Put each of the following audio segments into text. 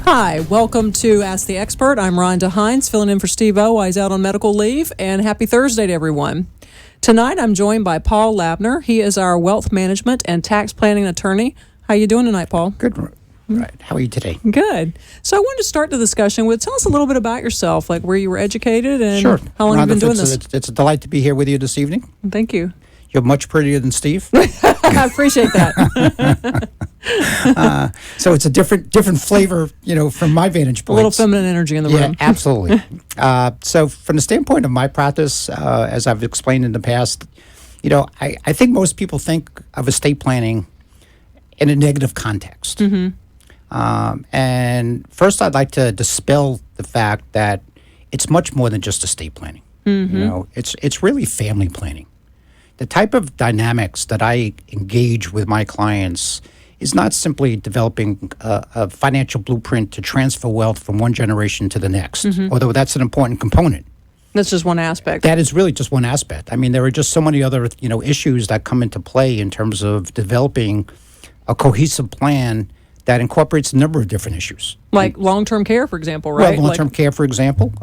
Hi, welcome to Ask the Expert. I'm Rhonda Hines, filling in for Steve O while he's out on medical leave, and happy Thursday to everyone. Tonight, I'm joined by Paul Labiner. He is our wealth management and tax planning attorney. How you doing tonight, Paul? Good. Right. How are you today? Good. So I wanted to start the discussion with, tell us a little bit about yourself, like where you were educated and Sure. how long Rhonda, you've been doing this. It's a delight to be here with you this evening. Thank you. You're much prettier than Steve. I appreciate that. So it's a different flavor, from my vantage point. A little feminine energy in the room. Yeah, absolutely. So from the standpoint of my practice, as I've explained in the past, I think most people think of estate planning in a negative context. Mm-hmm. And first, I'd like to dispel the fact that it's much more than just estate planning. Mm-hmm. It's really family planning. The type of dynamics that I engage with my clients is not simply developing a financial blueprint to transfer wealth from one generation to the next, although that's an important component. That's just one aspect. That is really just one aspect. I mean, there are just so many other, issues that come into play in terms of developing a cohesive plan that incorporates a number of different issues. Like long-term care, for example, right? Well, long-term care, for example.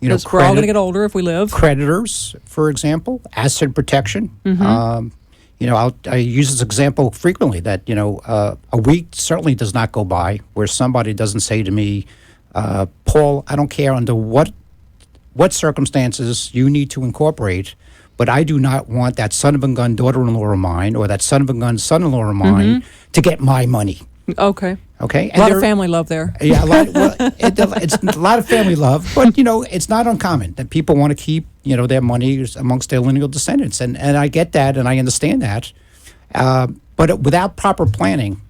Because we're all going to get older if we live. Creditors, for example, asset protection. I use this example frequently that, a week certainly does not go by where somebody doesn't say to me, Paul, I don't care under what circumstances you need to incorporate, but I do not want that son of a gun daughter-in-law of mine or that son of a gun son-in-law of mine to get my money. Okay. Okay. A lot of family love there. Yeah, it's a lot of family love, but it's not uncommon that people want to keep their money amongst their lineal descendants, and I get that and I understand that, but without proper planning,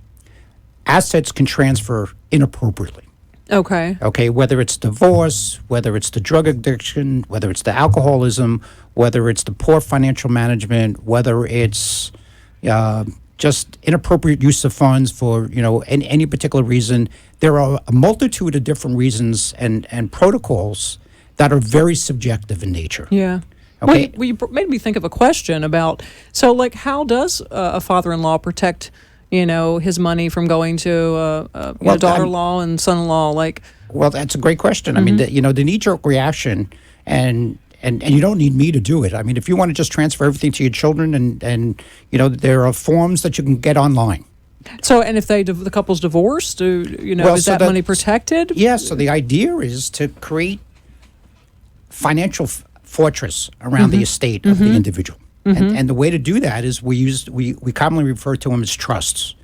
assets can transfer inappropriately. Okay. Okay, whether it's divorce, whether it's the drug addiction, whether it's the alcoholism, whether it's the poor financial management, whether it's just inappropriate use of funds for, any particular reason. There are a multitude of different reasons and protocols that are very subjective in nature. Yeah. Okay. Well, you made me think of a question about, how does a father-in-law protect, his money from going to daughter-in-law and son-in-law? Well, that's a great question. I mean, the knee-jerk reaction and you don't need me to do it. I mean, if you want to just transfer everything to your children and there are forms that you can get online. So, and if the couple's divorced, is that money protected? Yes. So the idea is to create financial fortress around the estate of the individual. And the way to do that is we commonly refer to them as trusts.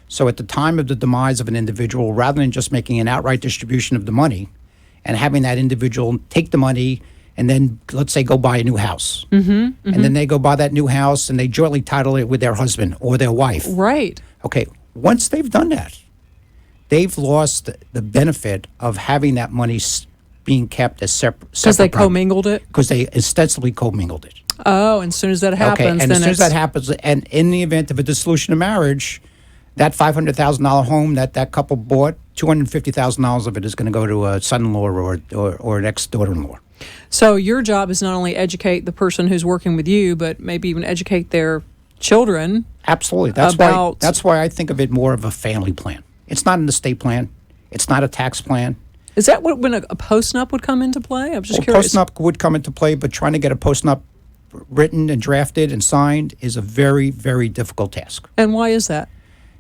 So at the time of the demise of an individual, rather than just making an outright distribution of the money and having that individual take the money and then, let's say, go buy a new house. And then they go buy that new house and they jointly title it with their husband or their wife. Right. Okay, once they've done that, they've lost the benefit of having that money being kept as separate. Because they commingled it? Because they ostensibly commingled it. Oh, and as soon as that happens, and then as soon as that happens, and in the event of a dissolution of marriage, that $500,000 home that couple bought, $250,000 of it is going to go to a son-in-law or an ex-daughter-in-law. So your job is not only educate the person who's working with you, but maybe even educate their children. Absolutely. That's why I think of it more of a family plan. It's not an estate plan. It's not a tax plan. Is that when a post-nup would come into play? I'm just curious. Post-nup would come into play, but trying to get a post-nup written and drafted and signed is a very, very difficult task. And why is that?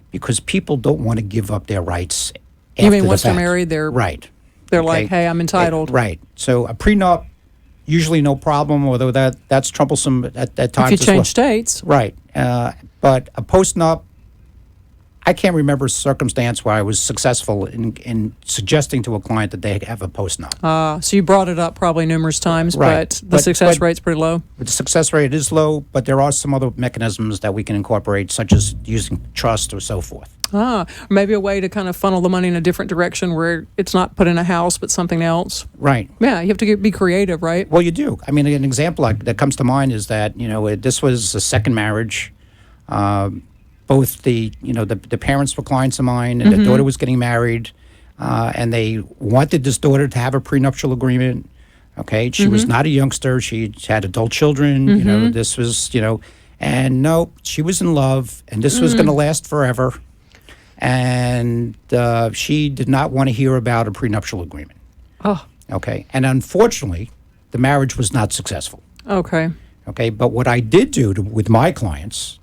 Because people don't want to give up their rights You after mean the once they're fact. married, they're Right. They're like, hey, I'm entitled. Right. So a prenup, usually no problem, although that's troublesome at times. If you change states. Right. But a postnup, I can't remember a circumstance where I was successful in suggesting to a client that they have a postnup. So you brought it up probably numerous times, Right. but the success rate's pretty low. The success rate is low, but there are some other mechanisms that we can incorporate, such as using trust or so forth. Or maybe a way to kind of funnel the money in a different direction where it's not put in a house but something else. Right. Yeah, you have to be creative, right? Well, you do. I mean, an example that comes to mind is that, this was a second marriage. Both the parents were clients of mine, and the daughter was getting married, and they wanted this daughter to have a prenuptial agreement. Okay, she was not a youngster; she had adult children. This was and no, she was in love, and this was going to last forever. and she did not want to hear about a prenuptial agreement. Oh, Okay, and unfortunately, the marriage was not successful. okay. Okay, but what I did do with my clients,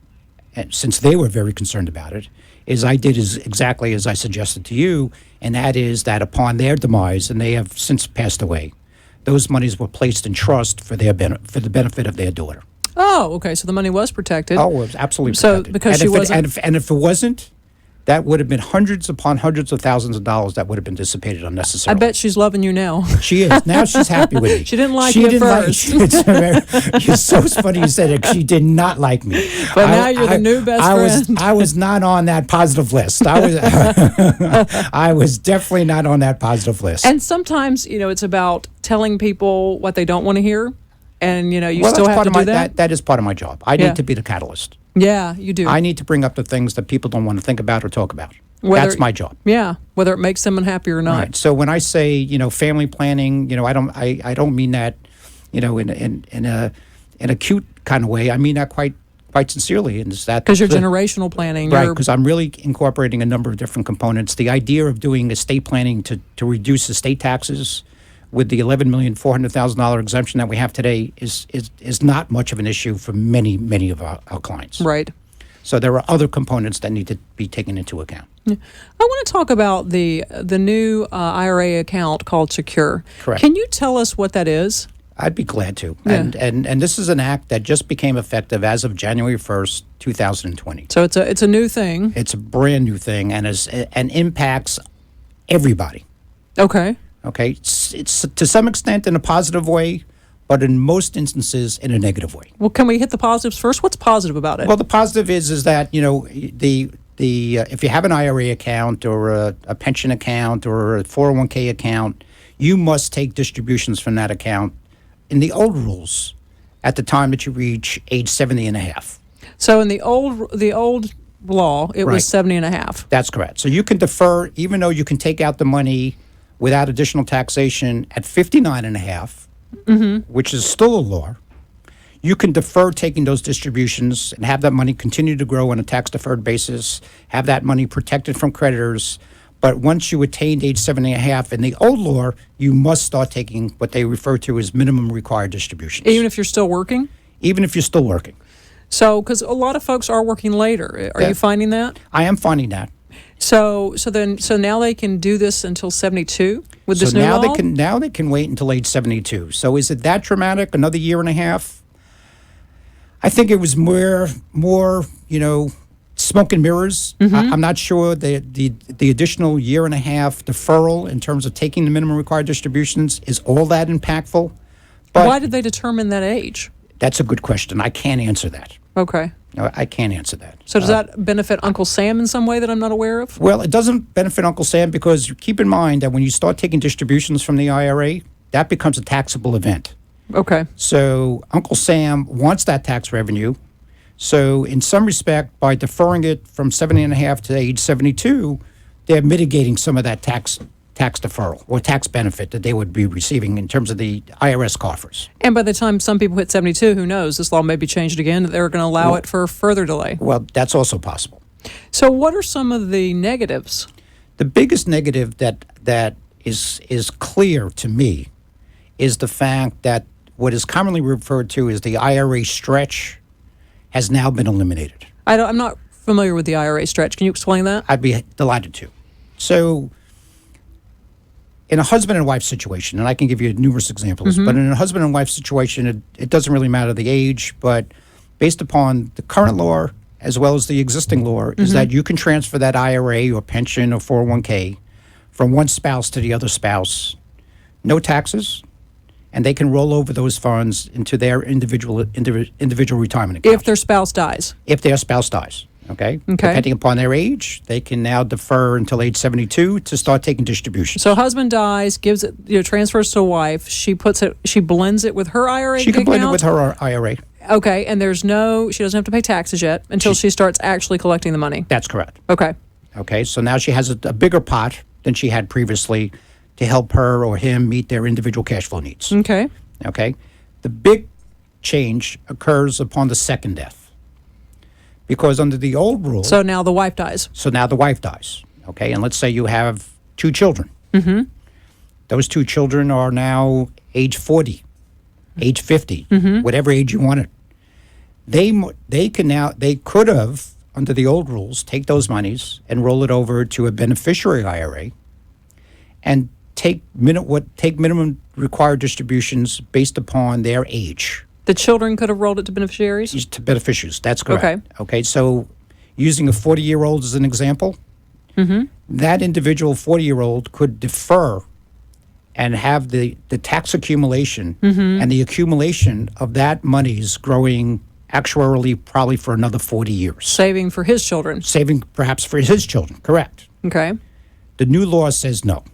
and since they were very concerned about it, is I did exactly as I suggested to you, and that is that upon their demise, and they have since passed away, those monies were placed in trust for the benefit of their daughter. Oh, okay. So the money was protected. Oh, it was absolutely So protected. because and she if it- wasn't- and if it wasn't, that would have been hundreds upon hundreds of thousands of dollars that would have been dissipated I unnecessarily. bet she's loving you now. She is. Now she's happy with me. She didn't like you at first. It's so funny you said it. She did not like me. But now you're the new best friend. I was not on that positive list. I was definitely not on that positive list. And sometimes, it's about telling people what they don't want to hear. And, you well, still that's have part to of do my, that. That is part of my job. I Yeah. need to be the catalyst. Yeah, you do. I need to bring up the things that people don't want to think about or talk about. Whether- That's my job. Yeah, whether it makes them unhappy or not. Right. So when I say family planning, I don't mean that in a cute kind of way. I mean that quite sincerely. And it's that Because you're generational planning. right? You're- Because I'm really incorporating a number of different components. The idea of doing estate planning to reduce estate taxes with the $11,400,000 exemption that we have today is not much of an issue for many of our clients. Right. So there are other components that need to be taken into account. I want to talk about the new IRA account called Secure. Correct. Can you tell us what that is? I'd be glad to. Yeah. And this is an act that just became effective as of January 1st, 2020. So it's a new thing. It's a brand new thing and impacts everybody. Okay. Okay, it's to some extent in a positive way, but in most instances in a negative way. Well, can we hit the positives first? What's positive about it? Well, the positive is that the if you have an IRA account or a pension account or a 401k account, you must take distributions from that account in the old rules at the time that you reach age 70 and a half. So in the old law, it Right. was 70 and a half. That's correct. So you can defer, even though you can take out the money without additional taxation at 59 and a half, which is still a law. You can defer taking those distributions and have that money continue to grow on a tax-deferred basis, have that money protected from creditors. But once you attained age 70 and a half, in the old law, you must start taking what they refer to as minimum required distributions. Even if you're still working? Even if you're still working. So, because a lot of folks are working later. Are Yeah. you finding that? I am finding that. So now they can do this until 72 with this new now law? they can wait until age 72. So is it that dramatic? Another year and a half? I think it was more smoke and mirrors. I'm not sure the additional year and a half deferral in terms of taking the minimum required distributions is all that impactful. But Why did they determine that age? that's a good question. I can't answer that. Okay. No, I can't answer that. So does that benefit Uncle Sam in some way that I'm not aware of? Well, it doesn't benefit Uncle Sam because keep in mind that when you start taking distributions from the IRA, that becomes a taxable event. Okay. So Uncle Sam wants that tax revenue. So in some respect, by deferring it from 70 and a half to age 72, they're mitigating some of that tax deferral or tax benefit that they would be receiving in terms of the IRS coffers. And by the time some people hit 72, who knows? This law may be changed again. They're going to allow it for further delay. Well, that's also possible. So what are some of the negatives? The biggest negative that is clear to me is the fact that what is commonly referred to as the IRA stretch has now been eliminated. I'm not familiar with the IRA stretch. Can you explain that? I'd be delighted to. So in a husband and wife situation, and I can give you numerous examples, but in a husband and wife situation, it doesn't really matter the age, but based upon the current law as well as the existing law, is that you can transfer that IRA or pension or 401k from one spouse to the other spouse, no taxes, and they can roll over those funds into their individual retirement account. If their spouse dies. If their spouse dies. Okay? Depending upon their age, they can now defer until age 72 to start taking distributions. So husband dies, gives it, transfers to a wife. She blends it with her IRA. She can blend it account? with her IRA. Okay, and she doesn't have to pay taxes yet until she starts actually collecting the money. That's correct. Okay. Okay, so now she has a bigger pot than she had previously to help her or him meet their individual cash flow needs. Okay. Okay? The big change occurs upon the second death. Because under the old rule, So now the wife dies. so now the wife dies, okay? And let's say you have 2 children. Those 2 children are now age 40, age 50, whatever age you want it. They could have, under the old rules, take those monies and roll it over to a beneficiary IRA and take minimum required distributions based upon their age. The children could have rolled it to beneficiaries? To beneficiaries, that's correct. Okay. Okay, so using a 40-year-old as an example, that individual 40-year-old could defer and have the tax accumulation and the accumulation of that money's growing actuarially probably for another 40 years. Saving for his children. Saving perhaps for his children, correct. Okay. The new law says no.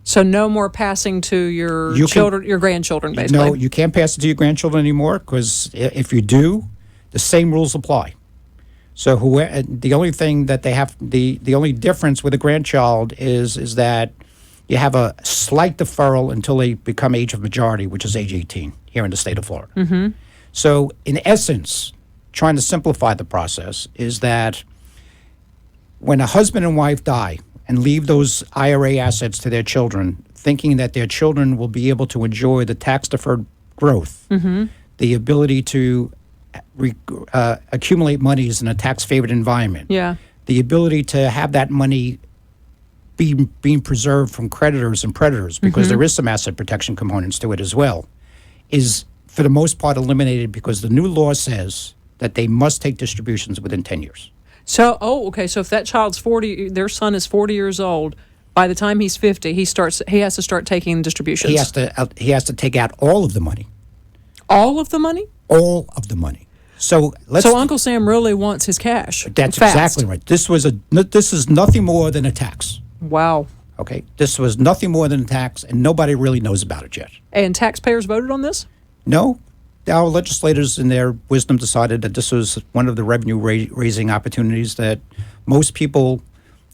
So no more passing to your your grandchildren, basically. No, you can't pass it to your grandchildren anymore because if you do, the same rules apply. So the only thing that they have, the only difference with a grandchild is that you have a slight deferral until they become age of majority, which is age 18 here in the state of Florida. So in essence, trying to simplify the process is that when a husband and wife die and leave those IRA assets to their children, thinking that their children will be able to enjoy the tax-deferred growth, the ability to accumulate monies in a tax-favored environment, the ability to have that money being preserved from creditors and predators, because there is some asset protection components to it as well, is for the most part eliminated because the new law says that they must take distributions within 10 years. So, okay. So if that child's 40, their son is 40 years old, by the time he's 50, he has to start taking distributions. He has to take out all of the money. All of the money? All of the money. So Uncle Sam really wants his cash. That's fast. exactly right. This is nothing more than a tax. Wow. Okay, this was nothing more than a tax, and nobody really knows about it yet. And taxpayers voted on this? No. Our legislators, in their wisdom, decided that this was one of the revenue raising opportunities that most people,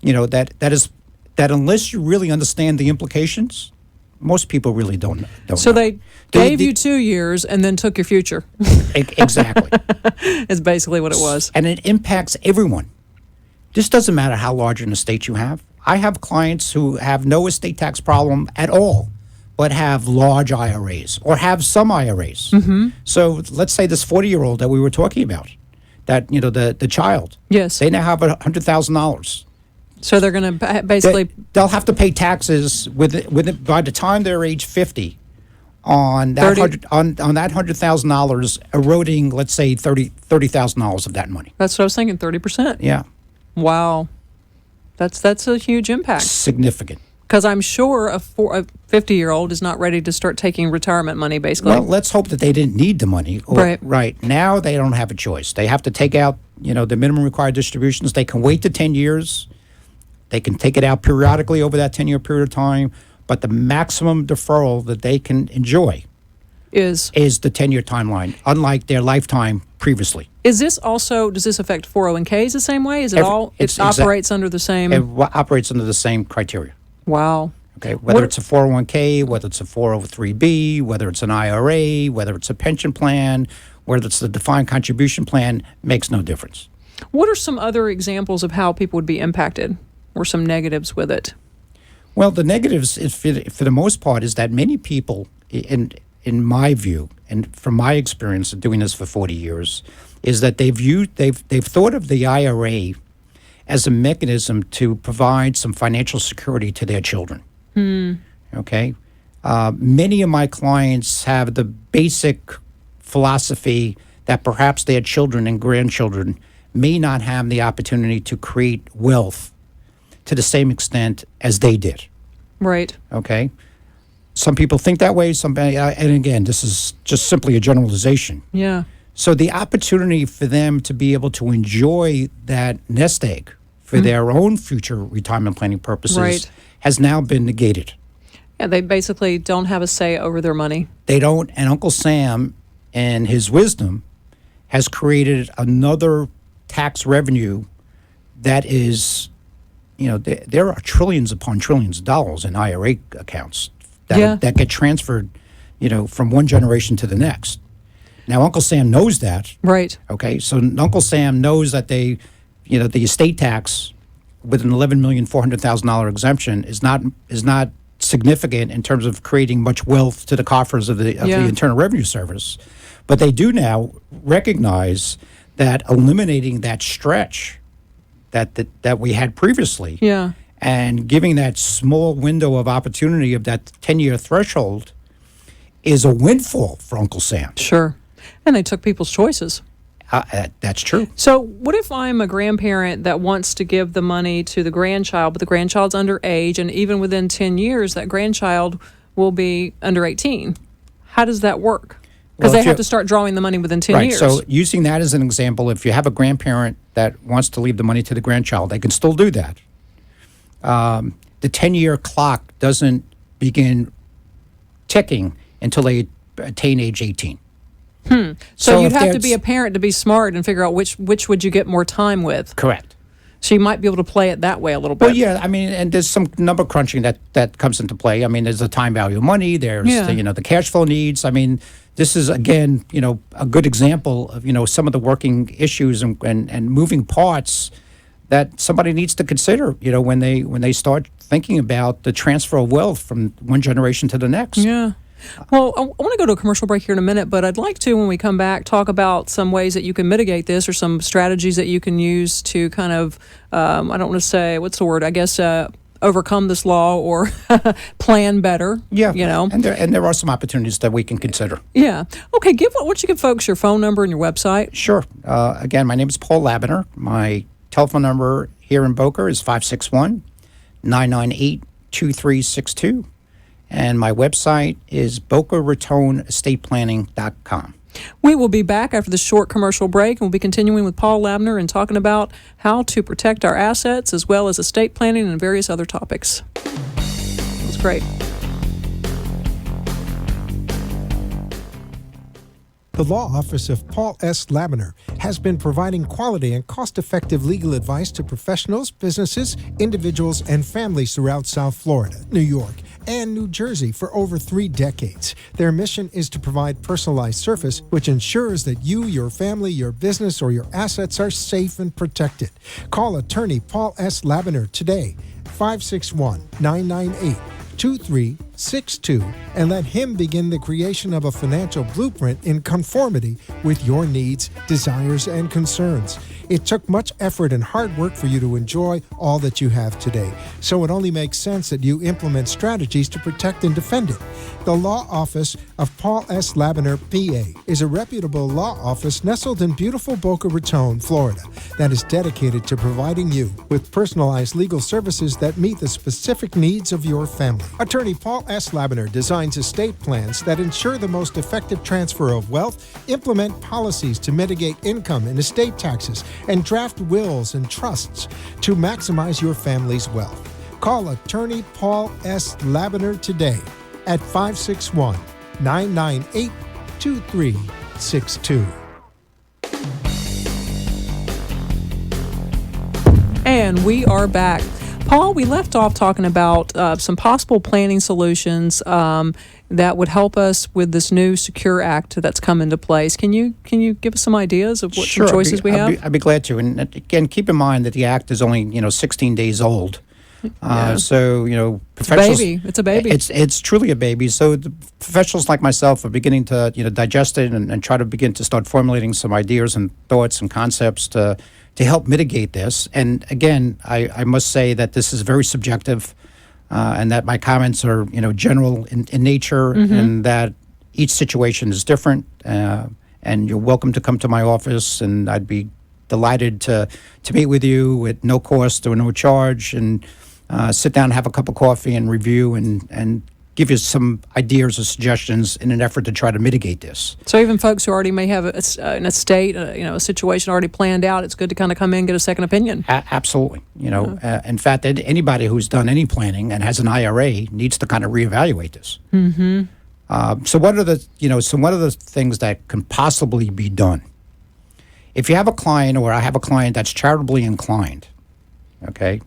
that unless you really understand the implications, most people really don't So know. they gave you 2 years and then took your future. Exactly. Is basically what it was. And it impacts everyone. This doesn't matter how large an estate you have. I have clients who have no estate tax problem at all, but have large IRAs or have some IRAs. So let's say this 40-year-old that we were talking about, that, the child. Yes. They now have $100,000. So they're going to basically... They'll have to pay taxes by the time they're age 50 on that $100,000 eroding, let's say, $30,000 of that money. That's what I was thinking, 30%. Yeah. Wow. That's a huge impact. Significant. Because I'm sure a 50-year-old is not ready to start taking retirement money, basically. Well, let's hope that they didn't need the money. Right. Now they don't have a choice. They have to take out, the minimum required distributions. They can wait to 10 years. They can take it out periodically over that 10-year period of time. But the maximum deferral that they can enjoy is the 10-year timeline, unlike their lifetime previously. Does this affect 401ks the same way? It operates under the same? It operates under the same criteria. Wow. Okay, whether it's a 401k, whether it's a 403b, whether it's an IRA, whether it's a pension plan, whether it's the defined contribution plan, makes no difference. What are some other examples of how people would be impacted, or some negatives with it? Well, the negatives, for the most part, is that many people, in my view, and from my experience of doing this for 40 years, is that they've thought of the IRA as a mechanism to provide some financial security to their children. Okay? Many of my clients have the basic philosophy that perhaps their children and grandchildren may not have the opportunity to create wealth to the same extent as they did. Right. Okay? Some people think that way, and again, this is just simply a generalization. Yeah. So the opportunity for them to be able to enjoy that nest egg for their own future retirement planning purposes has now been negated. Yeah, they basically don't have a say over their money. They don't, and Uncle Sam, in his wisdom, has created another tax revenue that is, there are trillions upon trillions of dollars in IRA accounts that get transferred, from one generation to the next. Now, Uncle Sam knows that. Right. Okay, so Uncle Sam knows that the estate tax with an $11,400,000 exemption is not significant in terms of creating much wealth to the coffers of the Internal Revenue Service. But they do now recognize that eliminating that stretch that we had previously, and giving that small window of opportunity of that 10-year threshold is a windfall for Uncle Sam. Sure. And they took people's choices. That's true. So what if I'm a grandparent that wants to give the money to the grandchild, but the grandchild's underage, and even within 10 years, that grandchild will be under 18? How does that work? Because they have to start drawing the money within 10 years. So using that as an example, if you have a grandparent that wants to leave the money to the grandchild, they can still do that. The 10-year clock doesn't begin ticking until they attain age 18. So you'd have to be a parent to be smart and figure out which would you get more time with. Correct. So you might be able to play it that way a little bit. Well, yeah, I mean, and there's some number crunching that comes into play. I mean, there's the time value of money. There's the cash flow needs. I mean, this is again, a good example of some of the working issues and moving parts that somebody needs to consider. When they start thinking about the transfer of wealth from one generation to the next. Yeah. Well, I want to go to a commercial break here in a minute, but I'd like to, when we come back, talk about some ways that you can mitigate this or some strategies that you can use to kind of, I don't want to say, what's the word, I guess, overcome this law or plan better. Yeah. And there are some opportunities that we can consider. Yeah. Okay, why don't you give folks your phone number and your website? Sure. Again, my name is Paul Labiner. My telephone number here in Boca is 561-998-2362. And my website is BocaRatonEstatePlanning.com. We will be back after this short commercial break, and we'll be continuing with Paul Labiner and talking about how to protect our assets as well as estate planning and various other topics. It was great. The law office of Paul S. Labiner has been providing quality and cost-effective legal advice to professionals, businesses, individuals, and families throughout South Florida, New York, and New Jersey for over 3 decades. Their mission is to provide personalized service which ensures that you, your family, your business, or your assets are safe and protected. Call attorney Paul S. Labiner today, 561-998-2362, and let him begin the creation of a financial blueprint in conformity with your needs, desires, and concerns. It took much effort and hard work for you to enjoy all that you have today, so it only makes sense that you implement strategies to protect and defend it. The law office of Paul S. Labiner, PA, is a reputable law office nestled in beautiful Boca Raton, Florida, that is dedicated to providing you with personalized legal services that meet the specific needs of your family. Attorney Paul S. Labiner designs estate plans that ensure the most effective transfer of wealth, implement policies to mitigate income and estate taxes, and draft wills and trusts to maximize your family's wealth. Call attorney Paul S. Labiner today at 561-998-2362. And we are back. Paul, we left off talking about some possible planning solutions that would help us with this new Secure Act that's come into place. Can you give us some ideas of what some choices we have? I'd be glad to. And again, keep in mind that the act is only 16 days old. So professionals. It's a baby. It's truly a baby. So the professionals like myself are beginning to digest it and try to begin to start formulating some ideas and thoughts and concepts to help mitigate this. And again, I must say that this is very subjective, and that my comments are general in nature, and that each situation is different. And you're welcome to come to my office, and I'd be delighted to meet with you at no cost or no charge, and sit down, have a cup of coffee, and review and give you some ideas or suggestions in an effort to try to mitigate this. So even folks who already may have an estate, a situation already planned out, it's good to kind of come in and get a second opinion. Absolutely. In fact, anybody who's done any planning and has an IRA needs to kind of reevaluate this. So what are the things that can possibly be done? If you have a client, or I have a client that's charitably inclined, okay,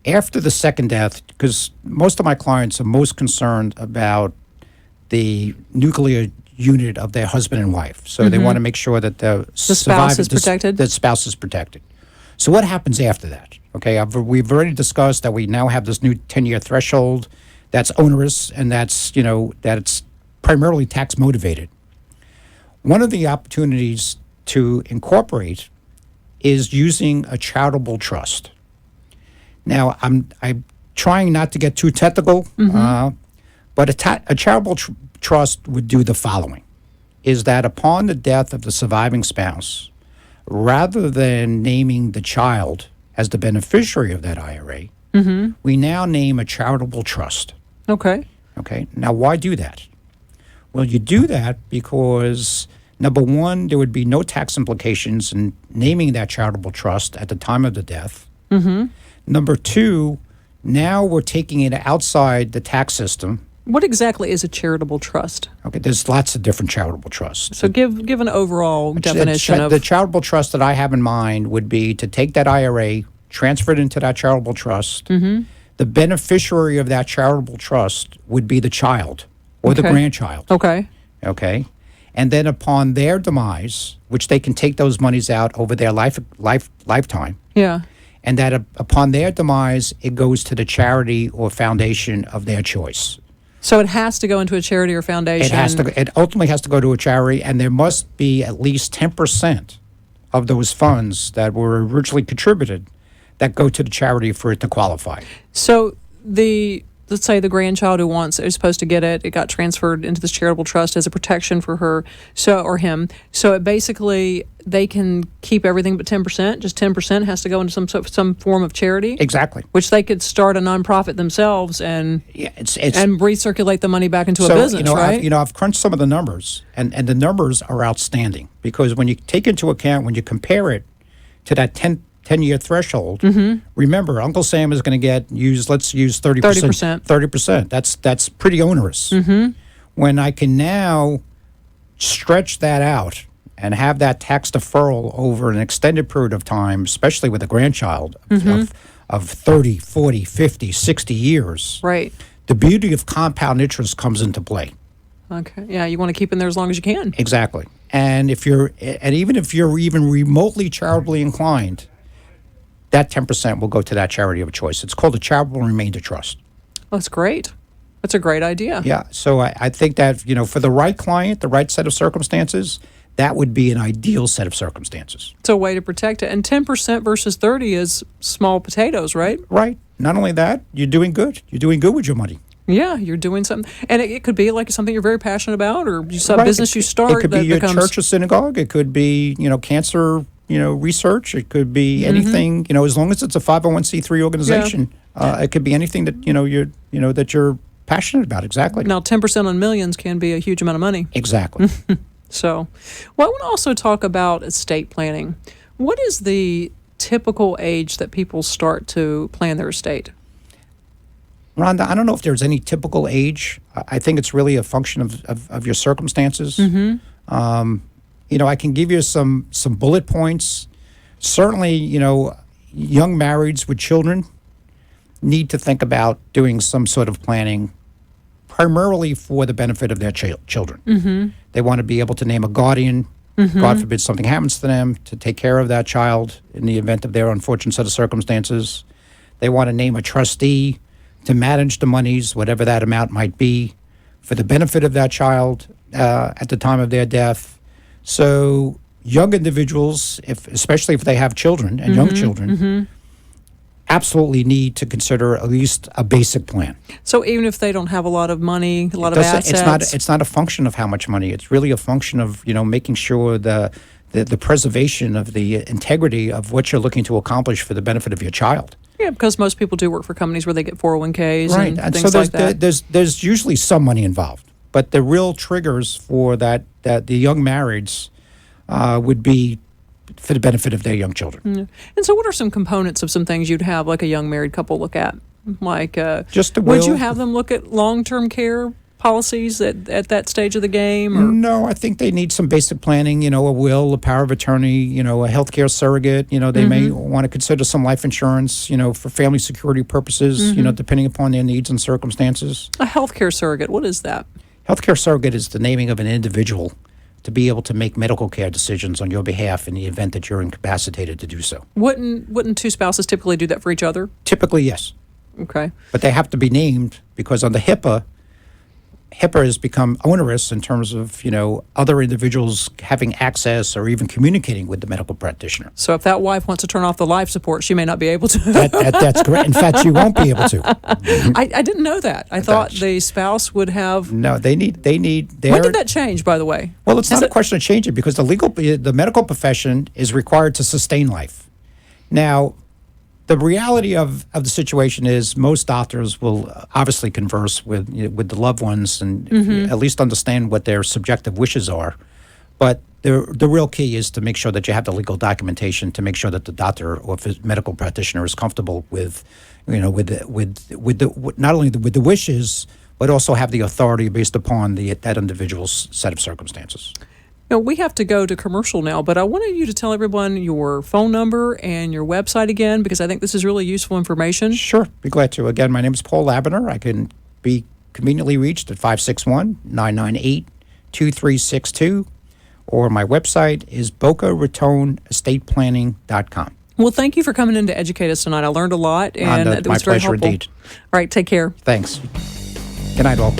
after the second death, because most of my clients are most concerned about the nuclear unit of their husband and wife. So they want to make sure that the spouse is protected. The spouse is protected. So what happens after that? Okay, we've already discussed that we now have this new 10-year threshold that's onerous and that's that's primarily tax motivated. One of the opportunities to incorporate is using a charitable trust. Now, I'm trying not to get too technical, but a charitable trust would do the following: is that upon the death of the surviving spouse, rather than naming the child as the beneficiary of that IRA, we now name a charitable trust. Okay. Okay. Now, why do that? Well, you do that because, number one, there would be no tax implications in naming that charitable trust at the time of the death. Number two, now we're taking it outside the tax system. What exactly is a charitable trust? Okay, there's lots of different charitable trusts. So give an overall definition of... The charitable trust that I have in mind would be to take that IRA, transfer it into that charitable trust. The beneficiary of that charitable trust would be the child or the grandchild. Okay. Okay. And then upon their demise, which they can take those monies out over their lifetime. Yeah. And that upon their demise, it goes to the charity or foundation of their choice. So it has to go into a charity or foundation. It ultimately has to go to a charity, and there must be at least 10% of those funds that were originally contributed that go to the charity for it to qualify. So let's say the grandchild who is supposed to get it, it got transferred into this charitable trust as a protection for her, or him. So it basically, they can keep everything but 10%. Just 10% has to go into some form of charity. Exactly. Which they could start a nonprofit themselves and and recirculate the money back into a business, right? I've crunched some of the numbers, and the numbers are outstanding, because when you take into account, when you compare it to that 10-year threshold, remember, Uncle Sam is going to let's use 30%. 30%. That's pretty onerous. When I can now stretch that out and have that tax deferral over an extended period of time, especially with a grandchild of 30, 40, 50, 60 years, right? The beauty of compound interest comes into play. Okay. Yeah, you want to keep in there as long as you can. Exactly. And even if you're even remotely charitably inclined, that 10% will go to that charity of choice. It's called a charitable remainder trust. That's great. That's a great idea. Yeah. So I think that, for the right client, the right set of circumstances, that would be an ideal set of circumstances. It's a way to protect it. And 10% versus 30 is small potatoes, right? Right. Not only that, you're doing good. You're doing good with your money. Yeah, you're doing something. And it could be like something you're very passionate about, or just a business you start. It could be your church or synagogue. It could be, cancer research. It could be anything, as long as it's a 501c3 organization. It could be anything that, that you're passionate about. Exactly. Now, 10% on millions can be a huge amount of money. Exactly. So, well, I want to also talk about estate planning. What is the typical age that people start to plan their estate? Rhonda, I don't know if there's any typical age. I think it's really a function of your circumstances. I can give you some bullet points. Certainly, young marrieds with children need to think about doing some sort of planning, primarily for the benefit of their children. They want to be able to name a guardian, God forbid something happens to them, to take care of that child in the event of their unfortunate set of circumstances. They want to name a trustee to manage the monies, whatever that amount might be, for the benefit of that child at the time of their death. So young individuals, especially if they have children and young children, absolutely need to consider at least a basic plan. So even if they don't have a lot of money, a lot of assets? It's not a function of how much money. It's really a function of, making sure the preservation of the integrity of what you're looking to accomplish for the benefit of your child. Yeah, because most people do work for companies where they get 401ks and things so like that. There's usually some money involved, but the real triggers for that the young marrieds would be for the benefit of their young children. And so what are some components of some things you'd have like a young married couple look at? Like, just the will. Would you have them look at long-term care policies at that stage of the game? Or? No, I think they need some basic planning, a will, a power of attorney, a healthcare surrogate. They may want to consider some life insurance, for family security purposes, depending upon their needs and circumstances. A healthcare surrogate, what is that? Healthcare surrogate is the naming of an individual to be able to make medical care decisions on your behalf in the event that you're incapacitated to do so. Wouldn't two spouses typically do that for each other? Typically, yes. Okay. But they have to be named because under HIPAA has become onerous in terms of, other individuals having access or even communicating with the medical practitioner. So if that wife wants to turn off the life support, she may not be able to. That's correct. In fact, she won't be able to. I didn't know that. I thought the spouse would have. No, they need their. When did that change, by the way? Well, it's not a question of changing because the medical profession is required to sustain life. Now, the reality of the situation is most doctors will obviously converse with the loved ones and at least understand what their subjective wishes are. But the real key is to make sure that you have the legal documentation to make sure that the doctor or medical practitioner is comfortable with, with not only with the wishes, but also have the authority based upon that individual's set of circumstances. We have to go to commercial now, but I wanted you to tell everyone your phone number and your website again, because I think this is really useful information. Sure, be glad to. Again, my name is Paul Labiner. I can be conveniently reached at 561-998-2362, or my website is Boca Raton EstatePlanning.com. Well, thank you for coming in to educate us tonight. I learned a lot, and it was very helpful. My pleasure indeed. All right, take care. Thanks. Good night, all.